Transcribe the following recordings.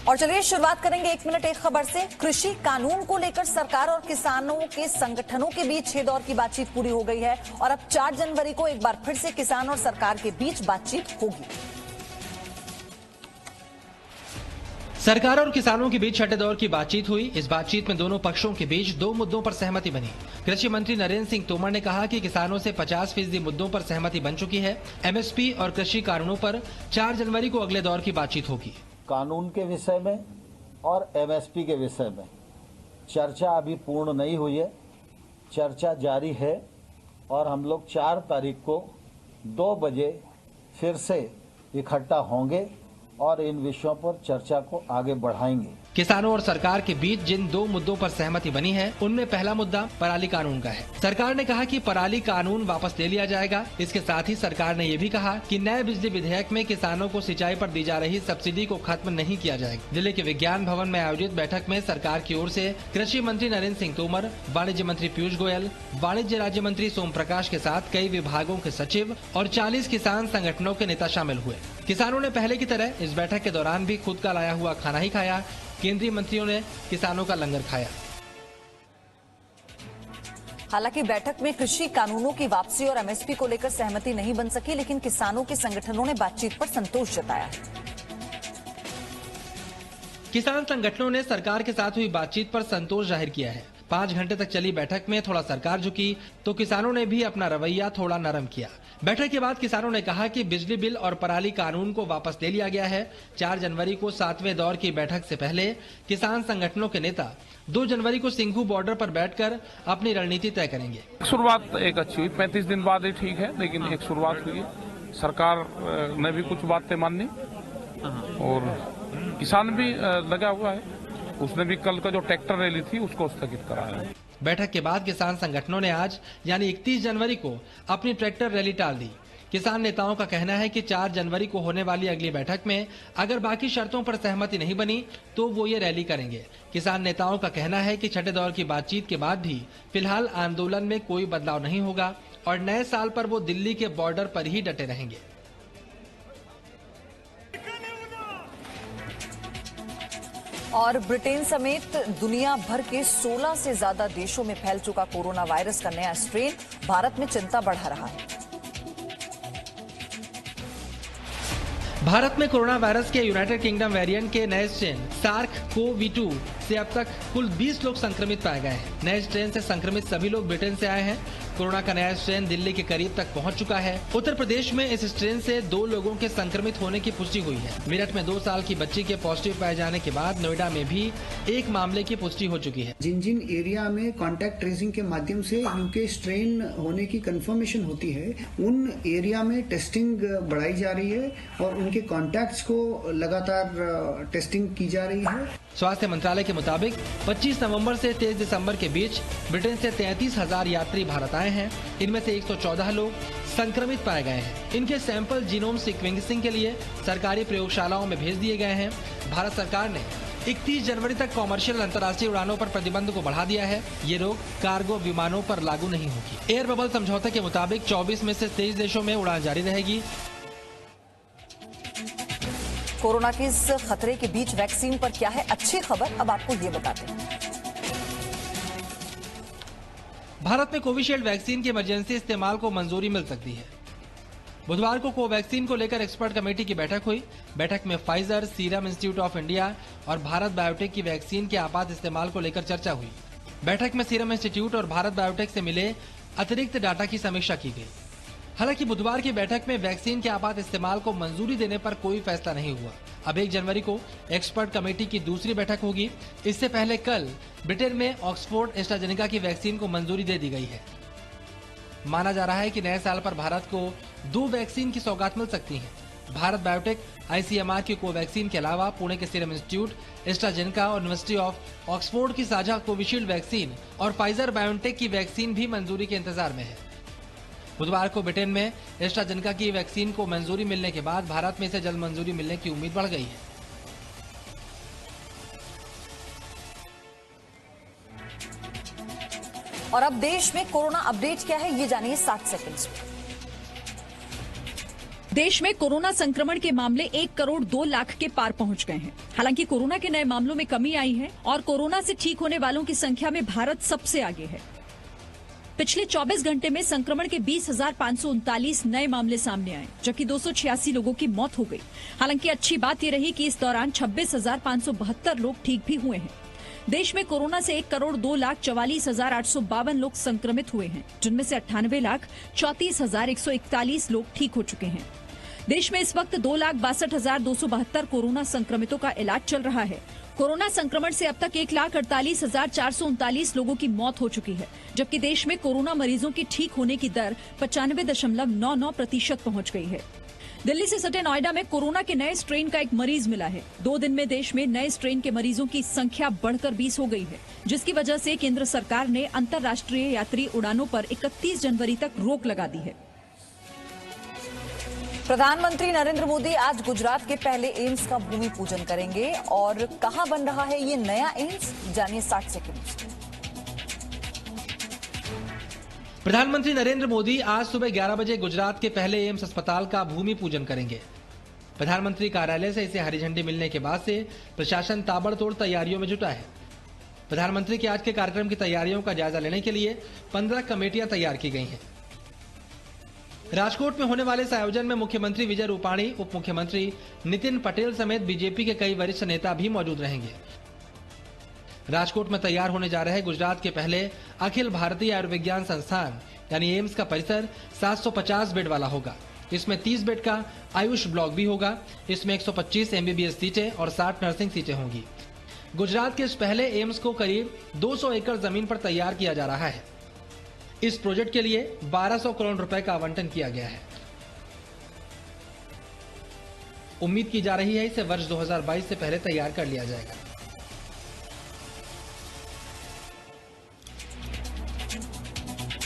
और चलिए शुरुआत करेंगे 1 मिनट 1 खबर से। कृषि कानून को लेकर सरकार और किसानों के संगठनों के बीच 6 दौर की बातचीत पूरी हो गई है और अब 4 जनवरी को एक बार फिर से किसान और सरकार के बीच बातचीत होगी। सरकार और किसानों के बीच छठे दौर की बातचीत हुई। इस बातचीत में दोनों पक्षों के बीच 2 मुद्दों पर सहमति बनी। कृषि मंत्री नरेंद्र सिंह तोमर ने कहा कि किसानों से 50% मुद्दों पर सहमति बन चुकी है। एमएसपी और कृषि कानूनों पर 4 जनवरी को अगले दौर की बातचीत होगी। कानून के विषय में और एमएसपी के विषय में चर्चा अभी पूर्ण नहीं हुई है, चर्चा जारी है और हम लोग 4 तारीख को 2 बजे फिर से इकट्ठा होंगे और इन विषयों पर चर्चा को आगे बढ़ाएंगे। किसानों और सरकार के बीच जिन 2 मुद्दों पर सहमति बनी है, उनमें पहला मुद्दा पराली कानून का है। सरकार ने कहा कि पराली कानून वापस ले लिया जाएगा। इसके साथ ही सरकार ने ये भी कहा कि नए बिजली विधेयक में किसानों को सिंचाई पर दी जा रही सब्सिडी को खत्म नहीं किया जाएगा। जिले के विज्ञान भवन में आयोजित बैठक में सरकार की ओर से कृषि मंत्री नरेंद्र सिंह तोमर, वाणिज्य मंत्री पीयूष गोयल, वाणिज्य राज्य मंत्री सोम प्रकाश के साथ कई विभागों के सचिव और 40 किसान संगठनों के नेता शामिल हुए। किसानों ने पहले की तरह इस बैठक के दौरान भी खुद का लाया हुआ खाना ही खाया। केंद्रीय मंत्रियों ने किसानों का लंगर खाया। हालांकि बैठक में कृषि कानूनों की वापसी और एमएसपी को लेकर सहमति नहीं बन सकी, लेकिन किसानों के संगठनों ने बातचीत पर संतोष जताया। किसान संगठनों ने सरकार के साथ हुई बातचीत पर संतोष जाहिर किया है। 5 घंटे तक चली बैठक में थोड़ा सरकार झुकी तो किसानों ने भी अपना रवैया थोड़ा नरम किया। बैठक के बाद किसानों ने कहा कि बिजली बिल और पराली कानून को वापस ले लिया गया है। 4 जनवरी को 7वें दौर की बैठक से पहले किसान संगठनों के नेता 2 जनवरी को सिंघू बॉर्डर पर बैठकर अपनी रणनीति तय करेंगे। शुरुआत एक अच्छी हुई, 35 दिन बाद ही ठीक है, लेकिन एक शुरुआत हुई। सरकार ने भी कुछ बातें मानी और किसान भी लगा हुआ है। उसने भी कल का जो ट्रैक्टर रैली थी उसको स्थगित कराया। बैठक के बाद किसान संगठनों ने आज यानी 31 जनवरी को अपनी ट्रैक्टर रैली टाल दी। किसान नेताओं का कहना है कि 4 जनवरी को होने वाली अगली बैठक में अगर बाकी शर्तों पर सहमति नहीं बनी तो वो ये रैली करेंगे। किसान नेताओं का कहना है कि छठे दौर की बातचीत के बाद भी फिलहाल आंदोलन में कोई बदलाव नहीं होगा और नए साल पर वो दिल्ली के बॉर्डर पर ही डटे रहेंगे। और ब्रिटेन समेत दुनिया भर के 16 से ज्यादा देशों में फैल चुका कोरोना वायरस का नया स्ट्रेन भारत में चिंता बढ़ा रहा है। भारत में कोरोना वायरस के यूनाइटेड किंगडम वेरिएंट के नए स्ट्रेन SARS-CoV-2 से अब तक कुल 20 लोग संक्रमित पाए गए हैं। नए स्ट्रेन से संक्रमित सभी लोग ब्रिटेन से आए हैं। कोरोना का नया स्ट्रेन दिल्ली के करीब तक पहुंच चुका है। उत्तर प्रदेश में इस स्ट्रेन से 2 लोगों के संक्रमित होने की पुष्टि हुई है। मेरठ में 2 साल की बच्ची के पॉजिटिव पाए जाने के बाद नोएडा में भी एक मामले की पुष्टि हो चुकी है। जिन जिन एरिया में कॉन्टैक्ट ट्रेसिंग के माध्यम से यूके स्ट्रेन होने की कंफर्मेशन होती है, उन एरिया में टेस्टिंग बढ़ाई जा रही है और उनके कॉन्टैक्ट्स को लगातार टेस्टिंग की जा रही है। स्वास्थ्य मंत्रालय के मुताबिक 25 नवंबर से 23 दिसंबर के बीच ब्रिटेन से 33,000 यात्री भारत आए हैं। इनमें से 114 लोग संक्रमित पाए गए हैं। इनके सैंपल जीनोम सीक्वेंसिंग के लिए सरकारी प्रयोगशालाओं में भेज दिए गए हैं। भारत सरकार ने 31 जनवरी तक कॉमर्शियल अंतर्राष्ट्रीय उड़ानों पर प्रतिबंध को बढ़ा दिया है। ये रोक कार्गो विमानों पर लागू नहीं होगी। एयर बबल समझौते के मुताबिक 24 में से 23 देशों में उड़ान जारी रहेगी। कोरोना के इस खतरे के बीच वैक्सीन पर क्या है अच्छी खबर, अब आपको ये बताते हैं। भारत में कोविशील्ड वैक्सीन के इमरजेंसी इस्तेमाल को मंजूरी मिल सकती है। बुधवार को कोवैक्सीन को लेकर एक्सपर्ट कमेटी की बैठक हुई। बैठक में Pfizer, serum institute of India और भारत बायोटेक की वैक्सीन के आपात इस्तेमाल को लेकर चर्चा हुई। बैठक में सीरम इंस्टीट्यूट और भारत बायोटेक से मिले अतिरिक्त डाटा की समीक्षा की गई। हालांकि बुधवार की बैठक में वैक्सीन के आपात इस्तेमाल को मंजूरी देने पर कोई फैसला नहीं हुआ। अब 1 जनवरी को एक्सपर्ट कमेटी की दूसरी बैठक होगी। इससे पहले कल ब्रिटेन में ऑक्सफोर्ड एस्ट्राजेनेका की वैक्सीन को मंजूरी दे दी गई है। माना जा रहा है कि नए साल पर भारत को 2 वैक्सीन की सौगात मिल सकती है। भारत बायोटेक ICMR की कोवैक्सीन के अलावा पुणे के सीरम इंस्टीट्यूट, एस्ट्राजेनेका और यूनिवर्सिटी ऑफ ऑक्सफोर्ड की साझा कोविशील्ड वैक्सीन और फाइजर बायोटेक की वैक्सीन भी मंजूरी के इंतजार में है। बुधवार को ब्रिटेन में एस्ट्राजेनेका की वैक्सीन को मंजूरी मिलने के बाद भारत में इसे जल्द मंजूरी मिलने की उम्मीद बढ़ गई है। और अब देश में कोरोना अपडेट क्या है, ये जानिए 7 सेकंड्स में। देश में कोरोना संक्रमण के मामले 1 करोड़ 2 लाख के पार पहुंच गए हैं। हालांकि कोरोना के नए मामलों में कमी आई है और कोरोना से ठीक होने वालों की संख्या में भारत सबसे आगे है। पिछले 24 घंटे में संक्रमण के 20,539 नए मामले सामने आए, जबकि 286 लोगों की मौत हो गई। हालांकि अच्छी बात यह रही कि इस दौरान 26,572 लोग ठीक भी हुए हैं। देश में कोरोना से 1 करोड़ 2 लाख 44,852 लोग संक्रमित हुए हैं, जिनमें से 98,34,141 लोग ठीक हो चुके हैं। देश में इस वक्त 2,62,272 कोरोना संक्रमितों का इलाज चल रहा है। कोरोना संक्रमण से अब तक 1,48,439 लोगों की मौत हो चुकी है, जबकि देश में कोरोना मरीजों की ठीक होने की दर 95.99% पहुंच गई है। दिल्ली से सटे नोएडा में कोरोना के नए स्ट्रेन का एक मरीज मिला है। 2 दिन में देश में नए स्ट्रेन के मरीजों की संख्या बढ़कर 20 हो गई है, जिसकी वजह से केंद्र सरकार ने अंतर्राष्ट्रीय यात्री उड़ानों पर 31 जनवरी तक रोक लगा दी है। प्रधानमंत्री नरेंद्र मोदी आज गुजरात के पहले एम्स का भूमि पूजन करेंगे और कहां बन रहा है ये नया एम्स, जानिए 60 सेकंड। प्रधानमंत्री नरेंद्र मोदी आज सुबह 11 बजे गुजरात के पहले एम्स अस्पताल का भूमि पूजन करेंगे। प्रधानमंत्री कार्यालय से इसे हरी झंडी मिलने के बाद से प्रशासन ताबड़तोड़ तैयारियों में जुटा है। प्रधानमंत्री के आज के कार्यक्रम की तैयारियों का जायजा लेने के लिए 15 कमेटियां तैयार की गई हैं। राजकोट में होने वाले इस आयोजन में मुख्यमंत्री विजय रूपाणी, उप मुख्यमंत्री नितिन पटेल समेत बीजेपी के कई वरिष्ठ नेता भी मौजूद रहेंगे। राजकोट में तैयार होने जा रहे गुजरात के पहले अखिल भारतीय आयुर्विज्ञान संस्थान यानी एम्स का परिसर 750 बेड वाला होगा। इसमें 30 बेड का आयुष ब्लॉक भी होगा। इसमें 125 एमबीबीएस सीटें और 60 नर्सिंग सीटें होंगी। गुजरात के इस पहले एम्स को करीब 200 एकड़ जमीन पर तैयार किया जा रहा है। इस प्रोजेक्ट के लिए 1200 करोड़ रुपए का आवंटन किया गया है। उम्मीद की जा रही है इसे वर्ष 2022 से पहले तैयार कर लिया जाएगा।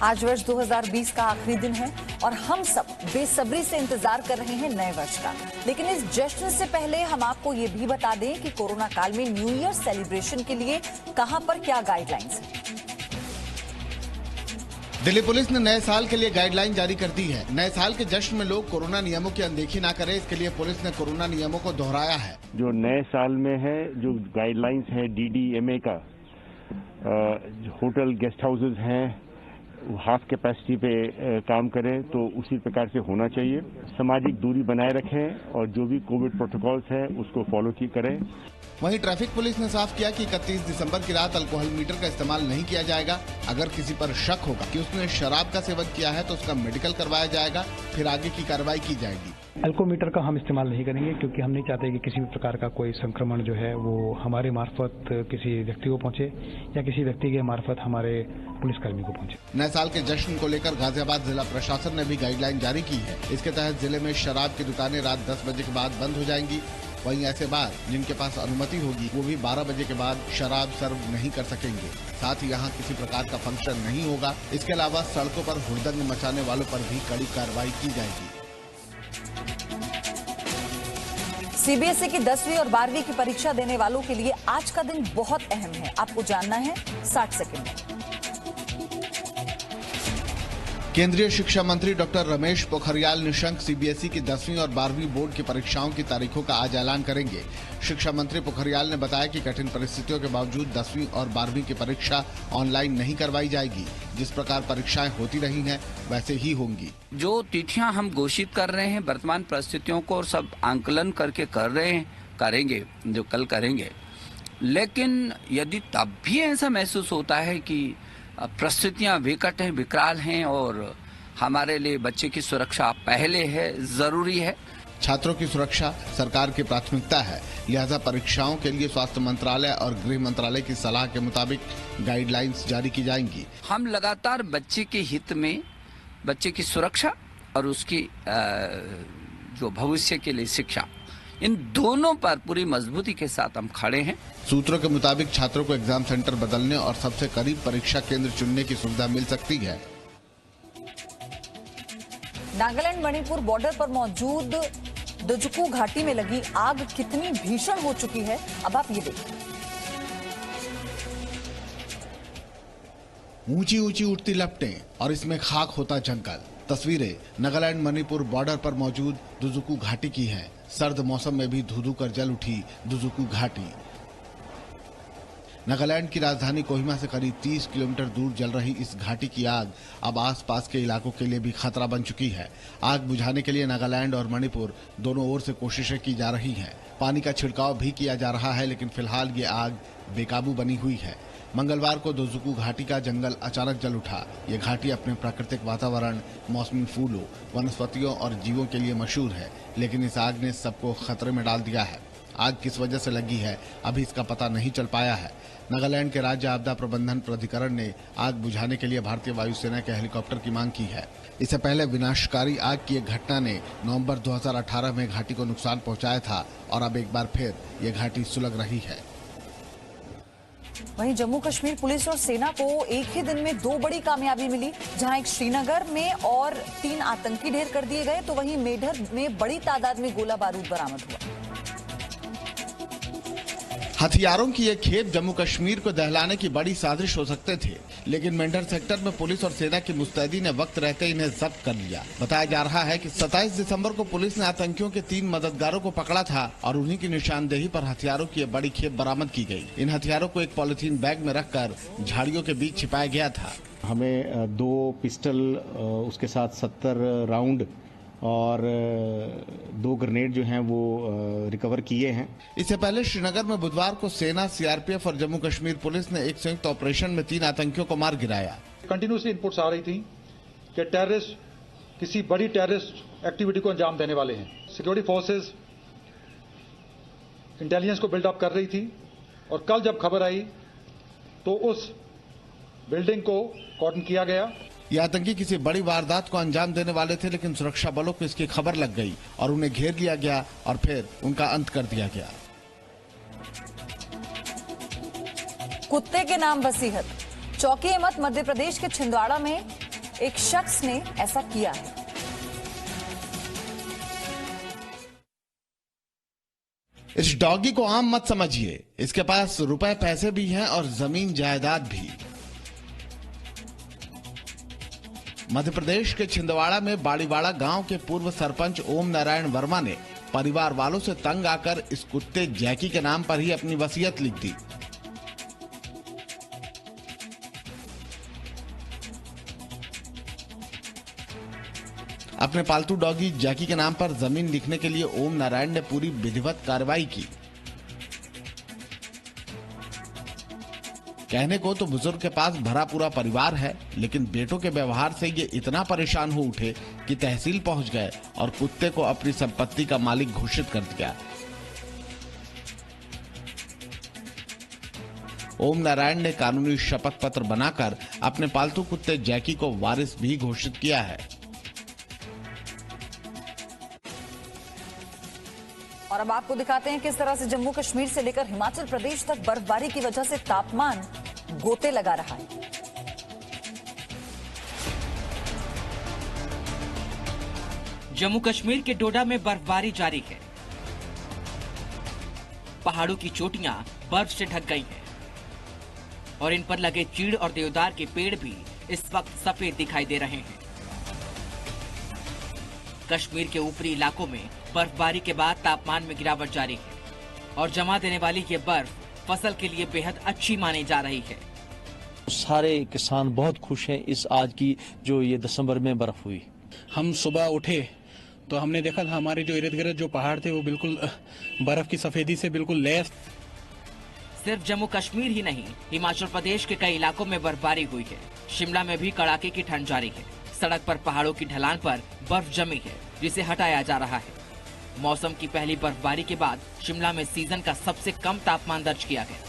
आज वर्ष 2020 का आखिरी दिन है और हम सब बेसब्री से इंतजार कर रहे हैं नए वर्ष का। लेकिन इस जश्न से पहले हम आपको ये भी बता दें कि कोरोना काल में न्यू ईयर सेलिब्रेशन के लिए कहां पर क्या गाइडलाइंस हैं। दिल्ली पुलिस ने नए साल के लिए गाइडलाइन जारी कर दी है। नए साल के जश्न में लोग कोरोना नियमों की अनदेखी ना करें, इसके लिए पुलिस ने कोरोना नियमों को दोहराया है। जो नए साल में है, जो गाइडलाइंस है DDMA का, होटल गेस्ट हाउसेज हैं हाफ कैपेसिटी पे काम करें तो उसी प्रकार से होना चाहिए। सामाजिक दूरी बनाए रखें और जो भी कोविड प्रोटोकॉल्स है उसको फॉलो करें। वहीं ट्रैफिक पुलिस ने साफ किया कि 31 दिसंबर की रात अल्कोहल मीटर का इस्तेमाल नहीं किया जाएगा। अगर किसी पर शक होगा कि उसने शराब का सेवन किया है तो उसका मेडिकल करवाया जाएगा, फिर आगे की कार्रवाई की जाएगी। अल्कोमीटर का हम इस्तेमाल नहीं करेंगे क्योंकि हम नहीं चाहते कि किसी भी प्रकार का कोई संक्रमण जो है वो हमारे मार्फत किसी व्यक्ति को पहुंचे या किसी व्यक्ति के मार्फत हमारे पुलिसकर्मी को पहुंचे। नए साल के जश्न को लेकर गाजियाबाद जिला प्रशासन ने भी गाइडलाइन जारी की है। इसके तहत जिले में शराब की दुकानें रात 10 बजे के बाद बंद हो जाएंगी। वहीं ऐसे बार जिनके पास अनुमति होगी वो भी 12 बजे के बाद शराब सर्व नहीं कर सकेंगे। साथ ही यहाँ किसी प्रकार का फंक्शन नहीं होगा। इसके अलावा सड़कों पर हुड़दंग मचाने वालों पर भी कड़ी कार्रवाई की जाएगी। सीबीएसई की 10वीं और 12वीं की परीक्षा देने वालों के लिए आज का दिन बहुत अहम है। आपको जानना है 60 सेकंड में। केंद्रीय शिक्षा मंत्री डॉक्टर रमेश पोखरियाल निशंक सीबीएसई की 10वीं और 12वीं बोर्ड की परीक्षाओं की तारीखों का आज ऐलान करेंगे। शिक्षा मंत्री पोखरियाल ने बताया कि कठिन परिस्थितियों के बावजूद 10वीं और 12वीं की परीक्षा ऑनलाइन नहीं करवाई जाएगी। जिस प्रकार परीक्षाएं होती रही हैं वैसे ही होंगी। जो तिथियां हम घोषित कर रहे हैं वर्तमान परिस्थितियों को और सब आंकलन करके कर रहे हैं, करेंगे जो कल करेंगे। लेकिन यदि तब भी ऐसा महसूस होता है कि परिस्थितियां विकट हैं, विकराल हैं और हमारे लिए बच्चे की सुरक्षा पहले है, जरूरी है। छात्रों की सुरक्षा सरकार की प्राथमिकता है, लिहाजा परीक्षाओं के लिए स्वास्थ्य मंत्रालय और गृह मंत्रालय की सलाह के मुताबिक गाइडलाइंस जारी की जाएंगी। हम लगातार बच्चे के हित में, बच्चे की सुरक्षा और उसकी जो भविष्य के लिए शिक्षा, इन दोनों पर पूरी मजबूती के साथ हम खड़े हैं। सूत्रों के मुताबिक छात्रों को एग्जाम सेंटर बदलने और सबसे करीब परीक्षा केंद्र चुनने की सुविधा मिल सकती है। नागालैंड मणिपुर बॉर्डर पर मौजूद दुजुकू घाटी में लगी आग कितनी भीषण हो चुकी है, अब आप ये देखिए। ऊंची ऊंची उठती लपटें और इसमें खाक होता जंगल। तस्वीरें नागालैंड मणिपुर बॉर्डर पर मौजूद दुजुकू घाटी की हैं। सर्द मौसम में भी धू-धू कर जल उठी दुजुकू घाटी। नागालैंड की राजधानी कोहिमा से करीब 30 किलोमीटर दूर जल रही इस घाटी की आग अब आसपास के इलाकों के लिए भी खतरा बन चुकी है। आग बुझाने के लिए नागालैंड और मणिपुर दोनों ओर से कोशिशें की जा रही हैं। पानी का छिड़काव भी किया जा रहा है, लेकिन फिलहाल ये आग बेकाबू बनी हुई है। मंगलवार को दुजुकू घाटी का जंगल अचानक जल उठा। ये घाटी अपने प्राकृतिक वातावरण, मौसमी फूलों, वनस्पतियों और जीवों के लिए मशहूर है, लेकिन इस आग ने सबको खतरे में डाल दिया है। आग किस वजह से लगी है, अभी इसका पता नहीं चल पाया है। नागालैंड के राज्य आपदा प्रबंधन प्राधिकरण ने आग बुझाने के लिए भारतीय वायुसेना के हेलीकॉप्टर की मांग की है। इससे पहले विनाशकारी आग की एक घटना ने नवंबर 2018 में घाटी को नुकसान पहुंचाया था और अब एक बार फिर ये घाटी सुलग रही है। वहीं जम्मू कश्मीर पुलिस और सेना को एक ही दिन में 2 बड़ी कामयाबी मिली, जहां एक श्रीनगर में और 3 आतंकी ढेर कर दिए गए, तो वहीं मेढर में बड़ी तादाद में गोला बारूद बरामद हुआ। हथियारों की ये खेप जम्मू कश्मीर को दहलाने की बड़ी साजिश हो सकते थे, लेकिन मेंढर सेक्टर में पुलिस और सेना की मुस्तैदी ने वक्त रहते इन्हें जब्त कर लिया। बताया जा रहा है कि 27 दिसंबर को पुलिस ने आतंकियों के 3 मददगारों को पकड़ा था और उन्हीं की निशानदेही पर हथियारों की ये बड़ी खेप बरामद की गई। इन हथियारों को एक पॉलिथीन बैग में रखकर झाड़ियों के बीच छिपाया गया था। हमें 2 पिस्टल, उसके साथ 70 राउंड और 2 ग्रेनेड जो हैं वो रिकवर किए हैं। इससे पहले श्रीनगर में बुधवार को सेना, सीआरपीएफ और जम्मू कश्मीर पुलिस ने एक संयुक्त ऑपरेशन में 3 आतंकियों को मार गिराया। कंटिन्यूसली इनपुट्स आ रही थी कि टेररिस्ट किसी बड़ी टेररिस्ट एक्टिविटी को अंजाम देने वाले हैं। सिक्योरिटी फोर्सेस इंटेलिजेंस को बिल्डअप कर रही थी और कल जब खबर आई तो उस बिल्डिंग को कॉर्डन किया गया। ये आतंकी किसी बड़ी वारदात को अंजाम देने वाले थे, लेकिन सुरक्षा बलों को इसकी खबर लग गई और उन्हें घेर लिया गया और फिर उनका अंत कर दिया गया। कुत्ते के नाम वसीयत। चौकी अहमद मध्य प्रदेश के छिंदवाड़ा में एक शख्स ने ऐसा किया है। इस डॉगी को आम मत समझिए, इसके पास रुपए पैसे भी हैं और जमीन जायदाद भी। मध्य प्रदेश के छिंदवाड़ा में बाड़ीवाड़ा गांव के पूर्व सरपंच ओम नारायण वर्मा ने परिवार वालों से तंग आकर इस कुत्ते जैकी के नाम पर ही अपनी वसीयत लिख दी। अपने पालतू डॉगी जैकी के नाम पर जमीन लिखने के लिए ओम नारायण ने पूरी विधिवत कार्रवाई की। कहने को तो बुजुर्ग के पास भरा पूरा परिवार है, लेकिन बेटों के व्यवहार से ये इतना परेशान हो उठे कि तहसील पहुंच गए और कुत्ते को अपनी संपत्ति का मालिक घोषित कर दिया। ओम नारायण ने कानूनी शपथ पत्र बनाकर अपने पालतू कुत्ते जैकी को वारिस भी घोषित किया है। और अब आपको दिखाते हैं किस तरह से जम्मू कश्मीर से लेकर हिमाचल प्रदेश तक बर्फबारी की वजह से तापमान गोते लगा रहा है। जम्मू कश्मीर के डोडा में बर्फबारी जारी है। पहाड़ों की चोटियां बर्फ से ढक गई हैं और इन पर लगे चीड़ और देवदार के पेड़ भी इस वक्त सफेद दिखाई दे रहे हैं। कश्मीर के ऊपरी इलाकों में बर्फबारी के बाद तापमान में गिरावट जारी है और जमा देने वाली ये बर्फ फसल के लिए बेहद अच्छी मानी जा रही है। सारे किसान बहुत खुश हैं इस आज की जो ये दिसंबर में बर्फ हुई। हम सुबह उठे तो हमने देखा था हमारे जो इर्द गिर्द जो पहाड़ थे वो बिल्कुल बर्फ की सफेदी से बिल्कुल लैस। सिर्फ जम्मू कश्मीर ही नहीं, हिमाचल प्रदेश के कई इलाकों में बर्फबारी हुई है। शिमला में भी कड़ाके की ठंड जारी है। सड़क पर पहाड़ों की ढलान पर बर्फ जमी है, जिसे हटाया जा रहा है। मौसम की पहली बर्फबारी के बाद शिमला में सीजन का सबसे कम तापमान दर्ज किया गया।